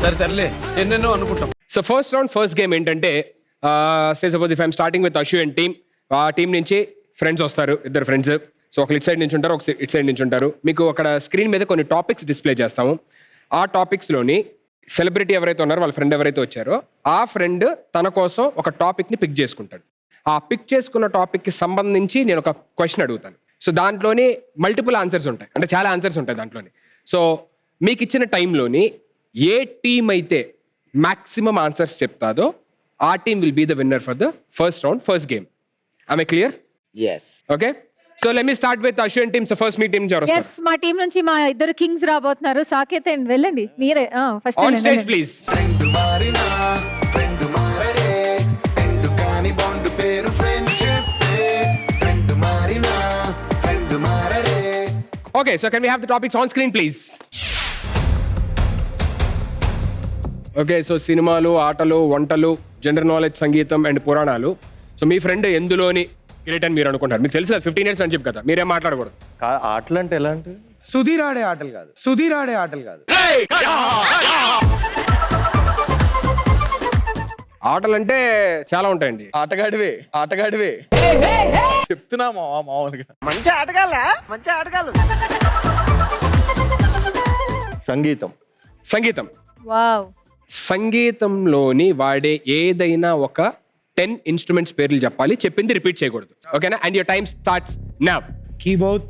సరే తరలే ఎన్నెన్నో అనుకుంటాం. So first round first game ఏంటంటే say suppose if I'm starting with Ashu and team, ఆ టీం నుంచి ఫ్రెండ్స్ వస్తారు, ఇద్దరు ఫ్రెండ్స్. సో ఒక ఇట్ సైడ్ నుంచి ఉంటారు, ఒక ఇట్ సైడ్ నుంచి ఉంటారు. మీకు అక్కడ స్క్రీన్ మీద కొన్ని టాపిక్స్ డిస్ప్లే చేస్తాము. ఆ టాపిక్స్లోని సెలబ్రిటీ ఎవరైతే ఉన్నారో వాళ్ళ ఫ్రెండ్ ఎవరైతే వచ్చారో ఆ ఫ్రెండ్ తన కోసం ఒక టాపిక్ని పిక్ చేసుకుంటాడు. ఆ పిక్ చేసుకున్న టాపిక్కి సంబంధించి నేను ఒక క్వశ్చన్ అడుగుతాను. సో దాంట్లోని మల్టిపుల్ ఆన్సర్స్ ఉంటాయి, అంటే చాలా ఆన్సర్స్ ఉంటాయి దాంట్లోని. సో మీకు ఇచ్చిన టైంలోని ఏ టీం అయితే మ్యాక్సిమం ఆన్సర్స్ చెప్తాదో ఆ team will be the winner for the first round first game. I clear? yes okay, so let me start with Ashwin team. So first మీ టీమ్ ఎవరు yes మా టీం నుంచి మా ఇద్దరు కింగ్స్ రాబోతున్నారు. సాకేత్ అండ్ వెళ్ళండి మీరే first on stage please. Okay, so can we have the topics on screen please? Okay, so సినిమాలు, ఆటలు, వంటలు, జనరల్ నాలెడ్జ్, సంగీతం అండ్ పురాణాలు. సో మీ ఫ్రెండ్ ఎందులోని గ్రేట్ అని మీరు అనుకుంటారు? మీకు తెలుసు కదా 15 years అని చెప్పి కదా, మీరేం మాట్లాడకూడదు. ఆటలు అంటే ఎలా అంటే సుధీర్ ఆడే ఆటలు కాదు, సుధీర్ ఆడే ఆటలు కాదు. ఆటలు అంటే చాలా ఉంటాయండి. ఆటగాడివే చెప్తున్నా మామూలుగా. మంచి ఆటగాళ్ళు. సంగీతం. వావ్. సంగీతంలోని వాడే ఏదైనా ఒక 10 ఇన్స్ట్రుమెంట్స్ పేర్లు చెప్పాలి, చెప్పింది రిపీట్ చేయకూడదు. ఓకేనా? And your time starts now. Keyboard,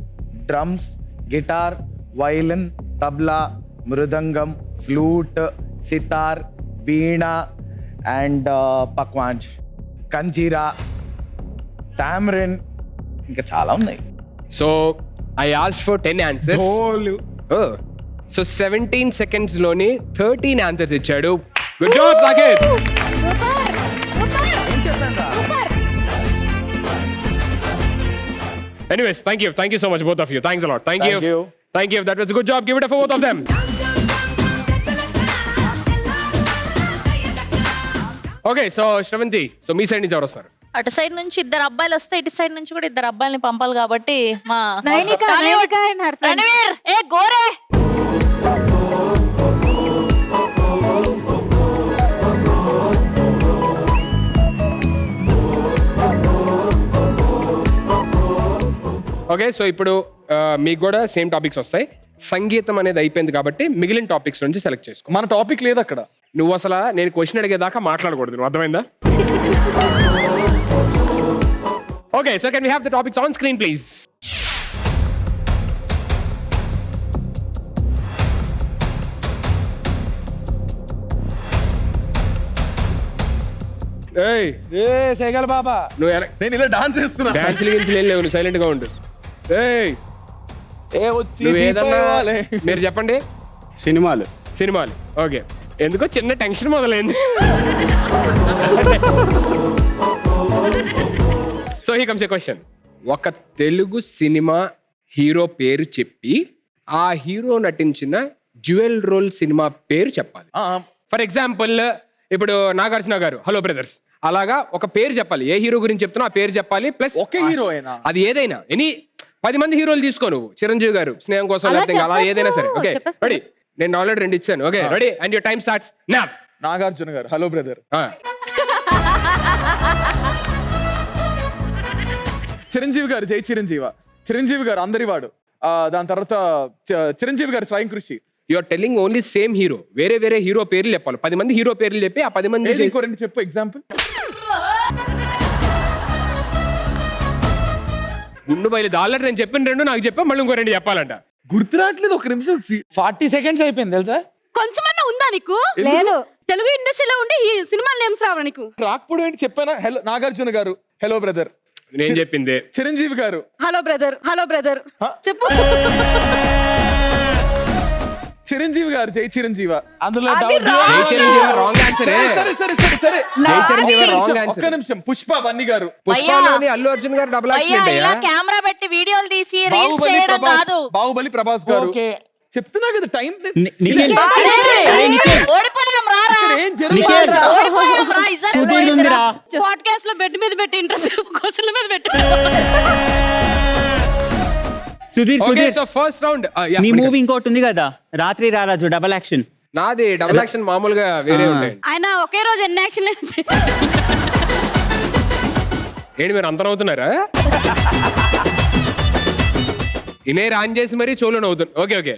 drums, guitar, violin, tabla, mridangam, flute, sitar, veena and pakhawaj, kanjira, tambourine, ఇంకా చాలా ఉన్నాయి. So I asked for 10 answers. సో 17 seconds లోని 13 ఆన్సర్స్ ఇచ్చాడు. Good job Saketh. Anyways, thank you so much both of you. Thanks a lot. Thank you. That was a good job. Give it up for both of them. Okay, so Shravanti, so me side నుంచి ఎవరు వస్తారు? అటు side నుంచి ఇద్దరు అబ్బాయిలు వస్తే ఇటు side నుంచి కూడా ఇద్దరు అబ్బాయిల్ని పంపాలి కాబట్టి మా Nainika and her friend. Ranveer A Gore. Okay, so ఇప్పుడు మీకు కూడా సేమ్ టాపిక్స్ వస్తాయి. సంగీతం అనేది అయిపోయింది కాబట్టి మిగిలిన టాపిక్స్ నుంచి సెలెక్ట్ చేసుకో. మన టాపిక్ లేదు అక్కడ. నువ్వు అసలు నేను క్వశ్చన్ అడిగేదాకా మాట్లాడకూడదు, నువ్వు అర్థమైందా? Okay, so can we have the topics on screen please? ఏయ్ సేగల్ బాబా, నువ్వు నేను ఇలా డాన్స్ చేస్తున్నా. డాన్స్ గిన్స్ లేవు, నువ్వు సైలెంట్ గా ఉండు. ఏయ్ నువ్వు ఏదన్నా మీరు చెప్పండి. సినిమాలు ఓకే. ఎందుకో చిన్న టెన్షన్ మొదలైంది. So he comes A question. ఒక తెలుగు సినిమా హీరో పేరు చెప్పి ఆ హీరో నటించిన డ్యూయల్ రోల్ సినిమా పేరు చెప్పాలి. ఫర్ ఎగ్జాంపుల్ ఇప్పుడు నాగార్జున గారు హలో బ్రదర్స్, అలాగా ఒక పేరు చెప్పాలి. ఏ హీరో గురించి చెప్తున్నా ఆ పేరు చెప్పాలి. ప్లస్ ఒకే హీరో అయినా అది ఏదైనా 10 మంది హీరోలు తీసుకో నువ్వు. చిరంజీవి గారు స్నేహం కోసం, అలా లేకపోతే అలా చెప్పొద్దు. ఏదైనా సరే. ఓకే చెప్పొద్దు. రెడీ? నేను ఆల్రెడీ 2 ఇచ్చాను. Okay ready? And your time starts now. Nagarjuna గారు హలో బ్రదర్. చిరంజీవి గారు జై చిరంజీవి గారు అందరి వాడు. దాని తర్వాత చిరంజీవి గారు Swayam Krushi. You are telling only same hero, వేరే హీరో పేర్లు చెప్పాలి. 10 మంది హీరో పేర్లు చెప్పి ఆ 10 మంది ఇంకో రెండు చెప్పు ఎగ్జాంపుల్. గుండు బయలు ఆల్రెడీ నేను చెప్పిన 2 నాకు చెప్పా, మళ్ళీ ఇంకో 2 చెప్పాలంట. గుర్తురాట్లేదు. ఒక నిమిషం. 40 seconds అయిపోయింది తెలుసా? కొంచెమన్నా ఉందా నీకు? లేదు. తెలుగు ఇండస్ట్రీలో ఉండి ఈ సినిమాలు నేమ్స్ రావా నీకు? రాకపోవడం ఏంటి చెప్పానా? హలో నాగార్జున గారు హలో బ్రదర్. నేను చెప్పింది. చిరంజీవి గారు హలో బ్రదర్ చెప్పు. చిరంజీవి గారు జై చిరంజీవ. అందులో అది doubt. wrong. జై చిరంజీవి రాంగ్ ఆన్సర్. సరే జై చిరంజీవి రాంగ్ ఒక్క ఆన్సర్. నిమిషం. పుష్ప బన్నీ గారు. పుష్పలోని అల్లు అర్జున్ గారు డబుల్ అయ్యా యాక్షన్ ఇలా అయ్యా. కెమెరా పెట్టి వీడియోలు తీసి రీల్స్ చేయడం కాదు. బాహుబలి ప్రభాస్ గారు. Okay. చెప్తున్నా కదా టైం. ఓడిపోయాం రారా. ఏం జరుగుతుందిరా? ఓడిపోయాం రా. ఇజర్ పాడ్కాస్ట్ లో బెడ్ మీద పెట్టి ఇంట్రెస్ట్ క్వశ్చన్ల మీద పెట్టి. ఓకే, సో ఫస్ట్ రౌండ్ మీ మూవీ ఇంకోటి ఉంది కదా రాత్రి రారాజు డబల్ యాక్షన్. నాది డబుల్ యాక్షన్ మామూలుగా వేరే ఉంటాయండి. ఆయన ఒకే రోజు ఎన్ని యాక్షన్ ఏంటి మీరు అంతరం అవుతున్నారా? ఇనేర్ ఆన్ చేసి మరీ చోలో నవ్వుతుంది. Okay okay.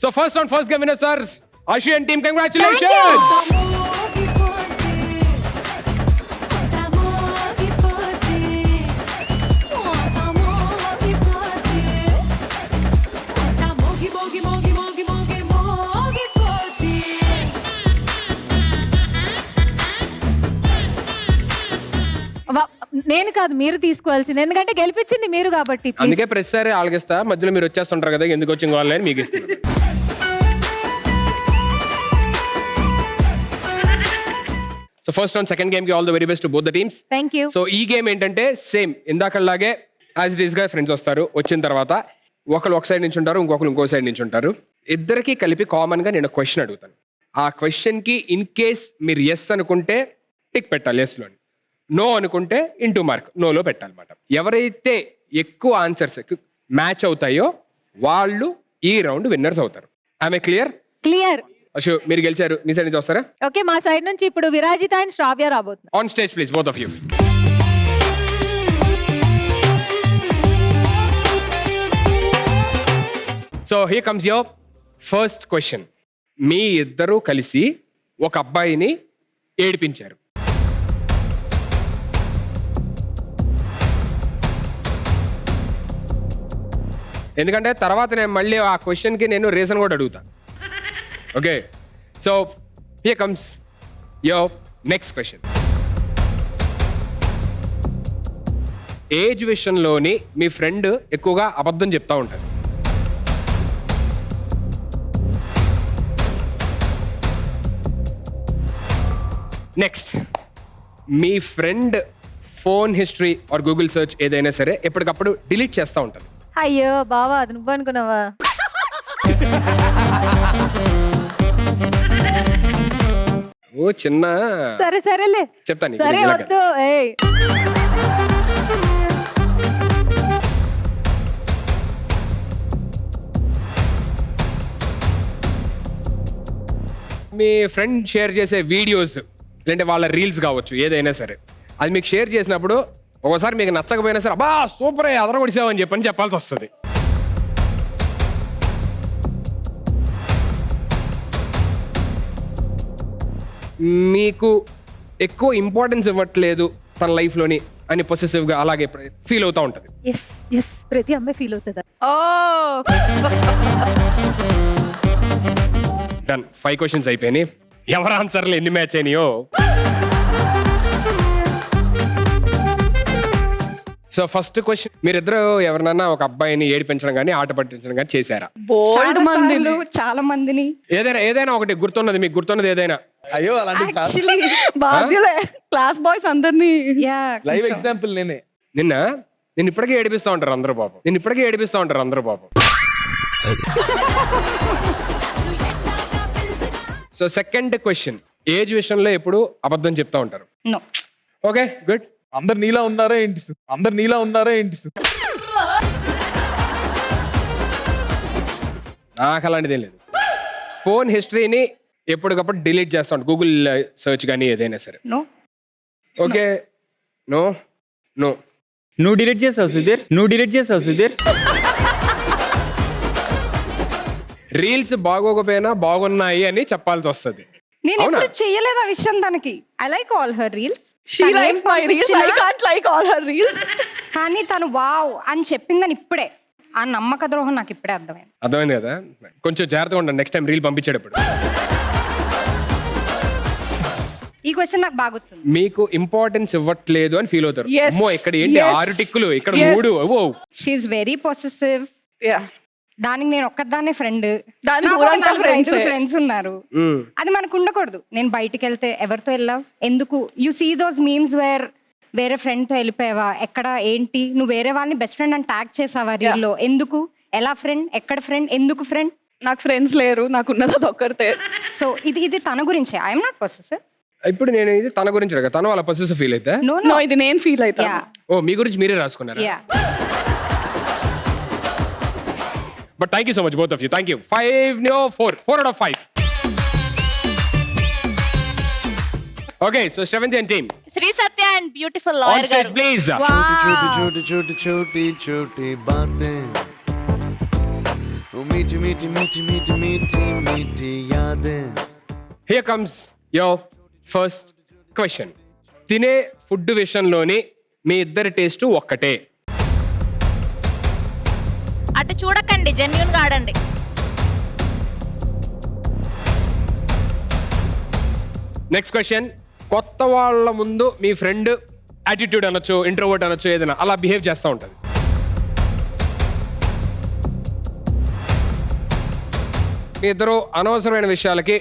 So first game winner sir Asian team, congratulations. నేను కాదు, మీరు తీసుకోవాల్సింది, ఎందుకంటే గెలిపించింది మీరు కాబట్టి. please. అందుకే ప్రతిసారి ఆలగిస్తా, మధ్యలో మీరు వచ్చేస్తుంటారు కదా, ఎందుకు వచ్చి వాళ్ళని మీకు ఇస్తున్నాను. So first round second game కి all the very best to both the teams. Thank you. So ఈ గేమ్ ఏంటంటే సేమ్ ఇందాకలాగే యాజ్ ఇట్ ఈస్ గా ఫ్రెండ్స్ వస్తారు. వచ్చిన తర్వాత ఒకరు ఒక సైడ్ నుంచి ఉంటారు, ఇంకొకరు ఇంకో సైడ్ నుంచి ఉంటారు. ఇద్దరికి కలిపి కామన్ గా నేను క్వశ్చన్ అడుగుతాను. ఆ క్వశ్చన్ కి ఇన్ కేస్ మీరు ఎస్ అనుకుంటే టిక్ పెట్టాలి ఎస్ లోని, నో అనుకుంటే ఇంటూ మార్క్ నోలో పెట్టాలన్నమాట. ఎవరైతే ఎక్కువ ఆన్సర్స్ మ్యాచ్ అవుతాయో వాళ్ళు ఈ రౌండ్ విన్నర్స్ అవుతారు. ఆమె క్లియర్? క్లియర్. అశు మీరు గెలిచారు. మీ సైడ్ నుంచి వస్తారా? ఓకే, మా సైడ్ నుంచి ఇప్పుడు విరాజిత అండ్ శ్రావ్య రాబోతున్నారు. On stage please both of you. So here comes your first question. మీ ఇద్దరూ కలిసి ఒక అబ్బాయిని ఏడిపించారు. ఎందుకంటే తర్వాత నేను మళ్ళీ ఆ క్వశ్చన్కి నేను రీజన్ కూడా అడుగుతాను. Okay, so here comes your next question. Age విషయంలోని మీ ఫ్రెండ్ ఎక్కువగా అబద్ధం చెప్తా ఉంటారు. నెక్స్ట్, మీ friend phone history or Google search ఏదైనా సరే ఎప్పటికప్పుడు డిలీట్ చేస్తూ ఉంటారు. అయ్యో బావా, అది నువ్వు అనుకున్నావా? ఓ చిన్న సరే సరేలే, చెప్తాను. సరే వద్దు. ఏయ్ మీ ఫ్రెండ్ షేర్ చేసే వీడియోస్ లేదంటే వాళ్ళ రీల్స్ కావచ్చు ఏదైనా సరే, అది మీకు షేర్ చేసినప్పుడు ఒకసారి మీకు నచ్చకపోయినా సరే అబ్బా సూపర్ అదరగొడిసావు అని చెప్పాల్సి వస్తుంది. మీకు ఎక్కువ ఇంపార్టెన్స్ ఇవ్వట్లేదు తన లైఫ్లోని అని పొసెసివ్గా అలాగే ఫీల్ అవుతూ ఉంటుంది. ఎస్ ఎస్, ప్రతి అమ్మాయి ఫీల్ అవుతుందా? ఓ డన్. 5 క్వశ్చన్స్ అయిపోయినాయి. ఎవరు ఆన్సర్లు ఎన్ని మ్యాచ్ అయినాయో. సో ఫస్ట్ క్వశ్చన్, మీరిద్దరు ఎవరినన్నా ఒక అబ్బాయిని ఏడిపించడం కానీ ఆట పట్టించడం కానీ చేశారా? బోల్డ్ మంది చాలా మందిని. ఏదైనా ఒకటి గుర్తున్నది, మీకు గుర్తున్నది ఏదైనా? అయ్యో అలాంటి బాధ్యులే క్లాస్ బాయ్స్ అందరినీ. లైవ్ ఎగ్జాంపుల్ నేనే. నిన్ను ఇప్పటికే ఏడిపిస్తా ఉంటారు అందరూ పాపం. సో సెకండ్ క్వశ్చన్, ఏజ్ విషయంలో ఎప్పుడు అబద్ధం చెప్తా ఉంటారు. నో. Okay good. అందరు నీలా ఉన్నారా ఏంటి? నాకు అలాంటిది ఏం లేదు. ఫోన్ హిస్టరీని ఎప్పటికప్పుడు డిలీట్ చేస్తా ఉంటాను, గూగుల్ సెర్చ్ కానీ ఏదైనా సరే. నో. Okay, no no. నువ్వు డిలీట్ చేస్తావు సుధీర్. రీల్స్ బాగోకపోయినా బాగున్నాయి అని చెప్పాల్సి వస్తుంది. నేను అవునా? ఎప్పుడు చెయ్యలేదు ఆ విషయం తనకి. I like all her reels. She likes my reels. I can't like all her reels. కానీ తను వావ్ అని చెప్పిందని ఇప్పుడే, ఆ నమ్మక ద్రోహం నాకు ఇప్పుడే అర్థమైంది కదా. కొంచెం జాగ్రత్తగా ఉండండి నెక్స్ట్ టైం రీల్ పంపించేటప్పుడు. ఈ క్వశ్చన్ నాకు బాగుంది. మీకు ఇంపార్టెన్స్ ఇవ్వట్లేదు అని ఫీల్ అవుతారు. Yes. అమ్మో ఇక్కడ ఏంటి Yes. 6 టిక్కులు, ఇక్కడ Yes. 3. ఓ షీఈస్ వెరీ పొసెసివ్. Yeah. దానికి నేను ఒక్కదాన్నే ఫ్రెండ్, దానికి ఊరంతా friends. ఫ్రెండ్స్ ఉన్నారు. అది మనకు ఉండకూడదు. నేను బయటికి వెళ్తే ఎవరితో వెళ్ళావు, ఎందుకు? యు సీ దోస్ మీమ్స్ వేరే ఫ్రెండ్ తో వెళ్ళిపోయావా, ఎక్కడ ఏంటి, నువ్వు వేరే వాళ్ళని బెస్ట్ ఫ్రెండ్ అని ట్యాగ్ చేసావా రీల్లో, ఎందుకు, ఎలా ఫ్రెండ్, ఎక్కడ ఫ్రెండ్, ఎందుకు ఫ్రెండ్? నాకు ఫ్రెండ్స్ లేరు, నాకు ఉన్నది అది ఒక్కరితే. సో ఇది తన గురించే. I'm not possessive. ఇప్పుడు నేను ఇది తన గురించి అడగా, తను వాళ్ళ పొసెసివ్ ఫీల్ అయితే. నో, ఇది నేను ఫీల్ అవుతా. ఓ మీ గురించి మీరే రాసుకున్నారా? But thank you so much both of you. Thank you. 4 out of 5. Okay, so Shravanthi and team Shri Satya and beautiful on lawyer stage garu. Please. छोटी छोटी छोटी छोटी छोटी बातें, वो मीठी मीठी मीठी मीठी मीठी मीठी यादें. Here comes your first question. తినే ఫుడ్ విషయంలోని మీ ఇద్దరి టేస్ట్ ఒక్కటే. అటు చూడకండి, జెన్యున్ గా ఆడండి. Next question. కొత్త వాళ్ళ ముందు మీ ఫ్రెండ్ యాటిట్యూడ్ అనొచ్చు, ఇంట్రోవర్ట్ అనొచ్చు, ఏదైనా అలా బిహేవ్ చేస్తూ ఉంటుంది. మీ ఇద్దరు అనవసరమైన విషయాలకి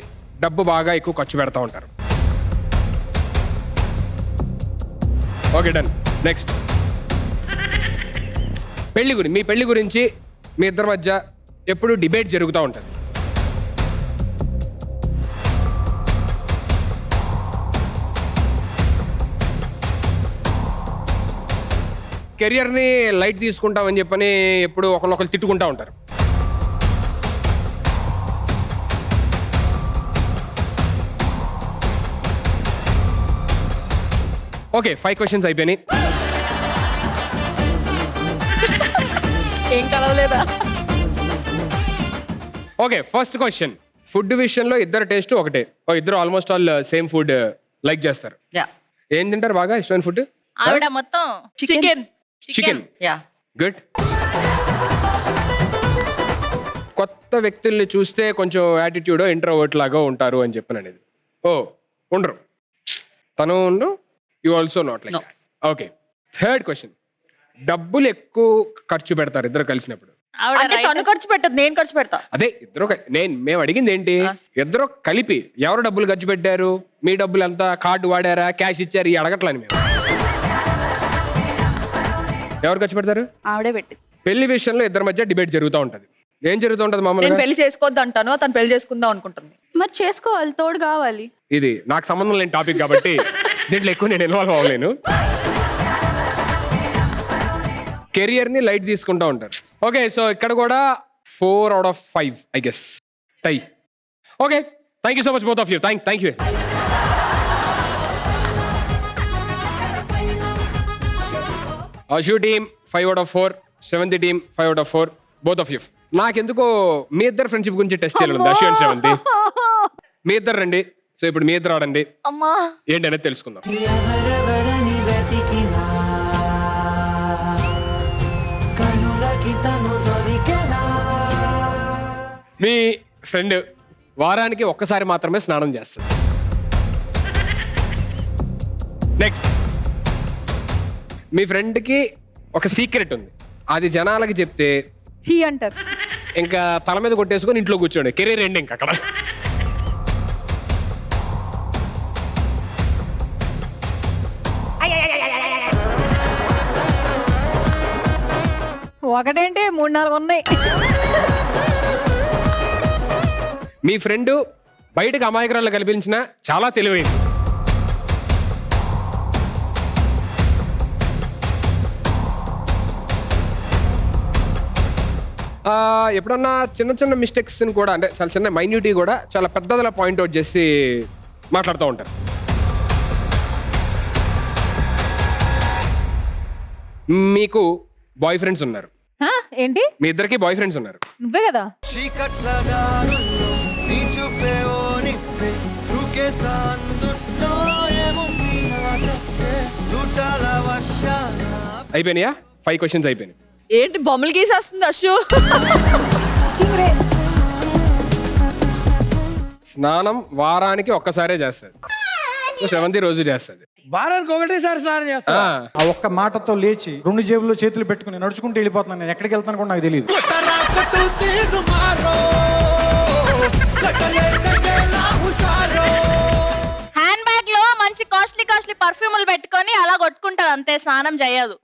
డబ్బు బాగా ఎక్కువ ఖర్చు పెడతా ఉంటారు. Okay, done. నెక్స్ట్. మీ పెళ్లి గురించి మీ ఇద్దరి మధ్య ఎప్పుడు డిబేట్ జరుగుతూ ఉంటుంది. కెరియర్ని లైట్ తీసుకుంటామని చెప్పని ఎప్పుడు ఒకరినొకరు తిట్టుకుంటా ఉంటారు. ఓకే, 5 క్వశ్చన్స్ అయిపోయినాయి. ఏం కలవలేదా? Okay, first question. ఫుడ్ విషయంలో ఇద్దరు టేస్ట్ ఒకటే. ఇద్దరు almost all same food like చేస్తారు. ఏం తింటారు బాగా ఇష్టమైన ఫుడ్? ఆవిడ మొత్తం చికెన్. గుడ్. కొత్త వ్యక్తుల్ని చూస్తే కొంచెం యాటిట్యూడ్ ఇంట్రోవర్ట్ లాగా ఉంటారు అని చెప్పాను అనేది. ఉండరు. తను ఉండు, you also not like. Okay, third question. డబ్బులు ఎక్కువ ఖర్చు పెడతారు ఇద్దరు కలిసినప్పుడు. ఆవిడ తను ఖర్చు పెట్టదు, నేను ఖర్చు పెడతా. అదే ఇద్దరు మేము అడిగింది ఏంటి, ఇద్దరు కలిపి ఎవరు డబ్బులు ఖర్చు పెట్టారు, మీ డబ్బులు ఎంత, కార్డు వాడారా, క్యాష్ ఇచ్చారు, ఈ అడగట్లని మేము. ఎవరు ఖర్చు పెడతారు? ఆవిడే పెట్టి. పెళ్లి విషయంలో ఇద్దరి మధ్య డిబేట్ జరుగుతూ ఉంటది. ఏం జరుగుతూ ఉంటది నేను మామూలుగా? పెళ్లి చేసుకోవద్దు అంటాను, తను పెళ్లి చేసుకుందాం అనుకుంటుంది. మరి చేసుకోవాలి, తోడు కావాలి. ఇది నాకు సంబంధం లేని టాపిక్ కాబట్టి దీంట్లో ఎక్కువ నేను ఇన్వాల్వ్ అవ్వలేను. కెరియర్ ని లైట్ తీసుకుంటూ ఉంటారు. ఓకే, సో ఇక్కడ కూడా 4 out of 5 I guess tie. Okay, thank you so much both of you. Thank you. Ashu team 5 out of 4, Shravanthi team 5 out of 4, both of you. నాకెందుకో మీ ఇద్దరు ఫ్రెండ్షిప్ గురించి టెస్ట్ చేయాలి. అశు అండ్ శ్రవంతి మీ ఇద్దరు రండి. సో ఇప్పుడు మీ ఇద్దరు ఆడండి. అమ్మా ఏంటనేది తెలుసుకుందాం. మీ ఫ్రెండ్ వారానికి ఒక్కసారి మాత్రమే స్నానం చేస్తుంది. నెక్స్ట్. మీ ఫ్రెండ్కి ఒక సీక్రెట్ ఉంది, అది జనాలకి చెప్తే హీ అంటారు. ఇంకా తల మీద కొట్టేసుకొని ఇంట్లో కూర్చోండి, కెరీర్ ఎండ్ ఇంకా అక్కడ. ఒకటేంటి 3-4 ఉన్నాయి. మీ ఫ్రెండ్ బయటకు అమాయకురాలు కల్పించిన చాలా తెలివైంది. ఎప్పుడన్నా చిన్న చిన్న మిస్టేక్స్ కూడా, అంటే చాలా చిన్న మైన్యూటీ కూడా చాలా పెద్దదిలా పాయింట్అవుట్ చేసి మాట్లాడుతూ ఉంటారు. మీకు బాయ్ ఫ్రెండ్స్ ఉన్నారు. ఏంటి? మీ ఇద్దరికి బాయ్ ఫ్రెండ్స్ ఉన్నారు. నువ్వే కదా. చీకట్ల దారుల్లో నీ చూపే ఓ నిప్పే, దూకేసా అందుట్లో ఏముంది నా తప్పే, దుటాల వర్షాల. అయిపోయినాయా? 5 క్వశ్చన్స్ అయిపోయినాయి. ఏంటి బొమ్మలు గీసేస్తుంది అశు? స్నానం వారానికి ఒక్కసారే చేస్తుంది, శ్రవంతి రోజు చేస్తుంది. వారానికి ఒకటేసారి స్నానం చేస్తా. ఆ ఒక్క మాటతో లేచి 2 జేబుల్లో చేతులు పెట్టుకుని నడుచుకుంటూ వెళ్ళిపోతున్నాను. నేను ఎక్కడికి వెళ్తాను కూడా నాకు తెలియదు. హ్యాండ్ బ్యాగ్ లో మంచి కాస్ట్లీ పర్ఫ్యూములు పెట్టుకొని అలా కొట్టుకుంటది అంతే, స్నానం చేయదు.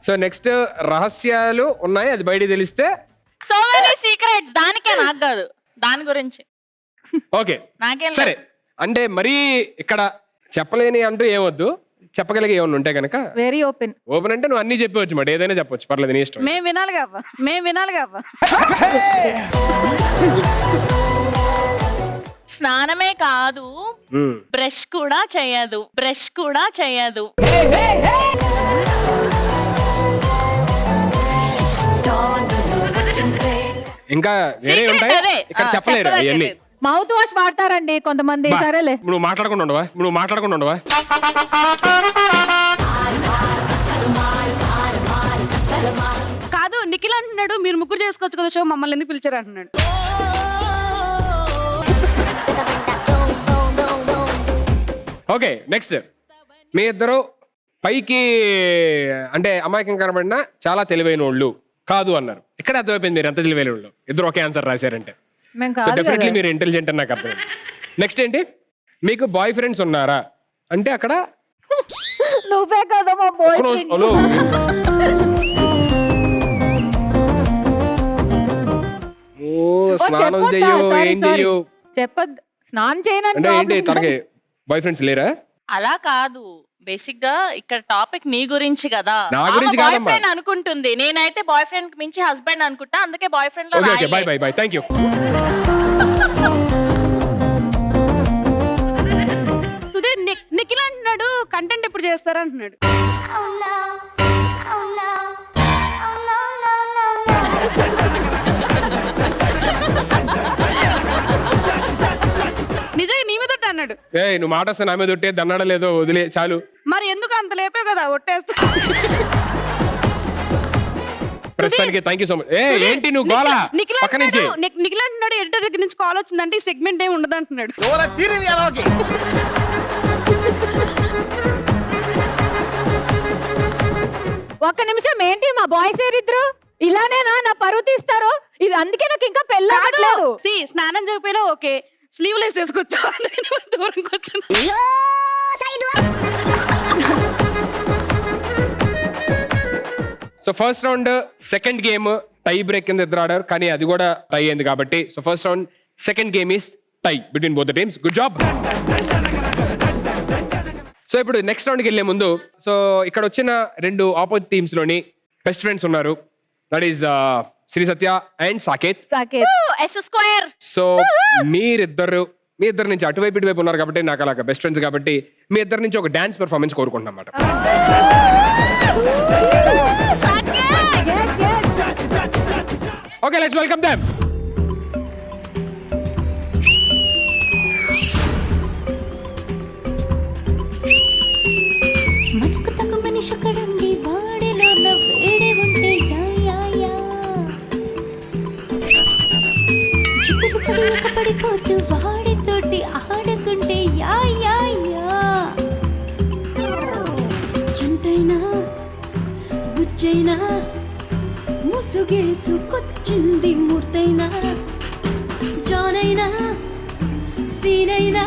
సో నెక్స్ట్ రహస్యాలు ఉన్నాయి, అది బయట తెలిస్తే. So many secrets. దానికే, నాకు కాదు, దాని గురించి. ఓకే నాకేం సరే. అంటే మరీ ఇక్కడ చెప్పలేని అంటూ ఏమొద్దు, చెప్పగలిగే ఏమైనా ఉంటే కనుక వెరీ ఓపెన్. ఓపెన్ అంటే నువ్వు అన్ని చెప్పవచ్చు మాట, ఏదైనా చెప్పొచ్చు, పర్లేదు, నీ ఇష్టం. మేము వినాలి కావా, మేము వినాలి కావా. స్నానమే కాదు, మ్మ్. బ్రష్ కూడా చేయదు, బ్రష్ కూడా చేయదు. ఇంకా వేరే Secret ఉంటాయి అదే. ఇక్కడ ఆ, చెప్పలేరు చెప్పదగ్గది. అవన్నీ. మౌత్ వాష్ వాడతారండి కొంతమంది. బా, సరేలే. నువ్వు మాట్లాడకుండా ఉండవా, నువ్వు మాట్లాడకుండా ఉండవా. కాదు నిఖిల్ అంటున్నాడు మీరు ముగ్గురు చేసుకోవచ్చు కదా షో, మమ్మల్ని ఎందుకు పిలిచారు అంటున్నాడు. ఓకే నెక్స్ట్, మీ ఇద్దరు పైకి అంటే అమాయకం కనబడినా చాలా తెలివైన వాళ్ళు కాదు అన్నారు. ఇక్కడ అర్థమైపోయింది మీరు ఎంత తెలివైన వాళ్ళు, ఇద్దరు ఒకే ఆన్సర్ రాశారంటే. మేము సో కాదు డెఫినెట్లీ కదా. మీరు ఇంటెలిజెంట్ అని నాకు అర్థమైంది. నెక్స్ట్ ఏంటి, మీకు బాయ్ ఫ్రెండ్స్ ఉన్నారా అంటే అక్కడ నువ్వే కదా మా బాయ్ ఒక్క రోజు- హలో. ఓ స్నానం చెయ్యు ఏం చెయ్యు చెప్పద్దు. స్నానం చేయనని అంటే ఏంటి problem తనకి బాయ్ ఫ్రెండ్స్ లేరా? అలా కాదు, బేసిక్ గా ఇక్కడ టాపిక్ నీ గురించి కదా. నా గురించి బాయ్ కాదమ్మా. ఫ్రెండ్ అనుకుంటుంది, నేనైతే బాయ్ ఫ్రెండ్ మించి హస్బెండ్ అనుకుంటా, అందుకే బాయ్ ఫ్రెండ్ లో ఓకే ఓకే, బై రాయలే. Bye bye, thank you. Sudheer Nikhil అంటున్నాడు కంటెంట్ ఎప్పుడు చేస్తారా అంటున్నాడు. నిజంగా నీ మీద అన్నాడు. ఏ నువ్వు మాట వస్తే నా మీద ఒట్టే దన్నాడ లేదో వదిలే చాలు. మరి ఎందుకు అంత లేపే కదా ఒట్టేస్తా. ప్రస్తుతానికి థ్యాంక్ యూ సో మచ్. ఏ ఏంటి నువ్వు గోలా పక్క నుంచి. నిఖిల్ అంటున్నాడు ఎడిటర్ దగ్గర నుంచి కాల్ వచ్చిందంటే ఈ సెగ్మెంట్ ఏమి ఉండదు అంటున్నాడు. ఒక్క నిమిషం, ఏంటి మా బాయ్స్ ఇద్దరు ఇలానేనా నా పరువు తీస్తారు? ఇది అందుకే నాకు ఇంకా పెళ్ళి అవ్వట్లేదు. స్నానం చేయకపోయినా ఓకే, స్లీవ్లెస్ వేసుకొచ్చా అందుకని దూరంకి వచ్చాను. So first round second game tie break కింద ఇద్దరు ఆడారు, కానీ అది కూడా టై అయింది కాబట్టి so first round second game is tie between both the teams. Good job. So ఇప్పుడు నెక్స్ట్ రౌండ్కి వెళ్ళే ముందు, సో ఇక్కడ వచ్చిన రెండు ఆపోజిట్ టీమ్స్ లోని బెస్ట్ ఫ్రెండ్స్ ఉన్నారు. That is Shri Satya and Saketh. Saketh. S square. So మీ ఇద్దరు నుంచి అటువైపు ఇటువైపు ఉన్నారు కాబట్టి నాకు అలాగా బెస్ట్ ఫ్రెండ్స్ కాబట్టి మీ ఇద్దరు నుంచి ఒక డాన్స్ పెర్ఫార్మెన్స్ కోరుకుంటున్నాం అన్నమాట. Okay let's welcome them. మనకు తగ్గ మనిషి అక్కడుండి వాడిలో వేడి ఉంటే యా యా యా చిక్కుడు పడిపోతూ వాడితోటి ఆడుకుంటే యా యా యా చింతైనా బుజ్జైనా ముసుగేసుకొచ్చింది మూర్తైనా జానైనా సీనైనా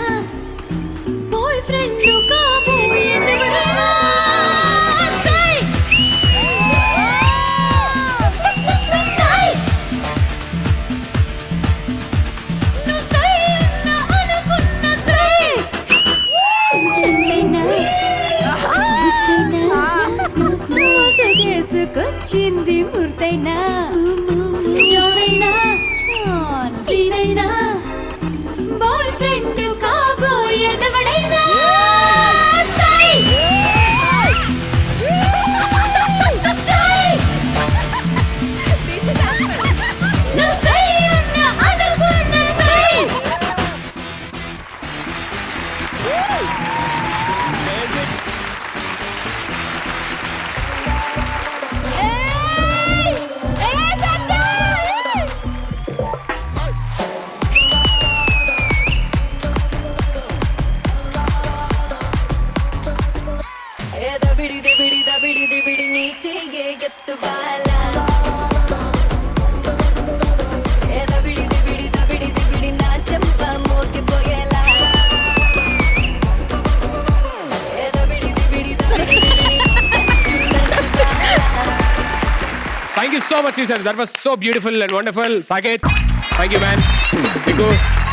బాయ్ ఫ్రెండ్ కాబోయే దేవుడైనా సై సై ను సై నా అనుకున్న సై చెల్లైనా బుచ్చైనా మోసగేసుకొచ్చింది మూర్తైనా జోరైనా సీనైనా బాయ్ ఫ్రెండ్ కాబోయే దేవుడైనా సై ను సై నా అనుకున్న సై దబిడి నీ చెయ్యే ఎత్తు బాల దబిడి నా చెంప మోగిపోయేలా దబిడి Thank you so much, Sir. That was so beautiful and wonderful. Saket, thank you, man. Niku.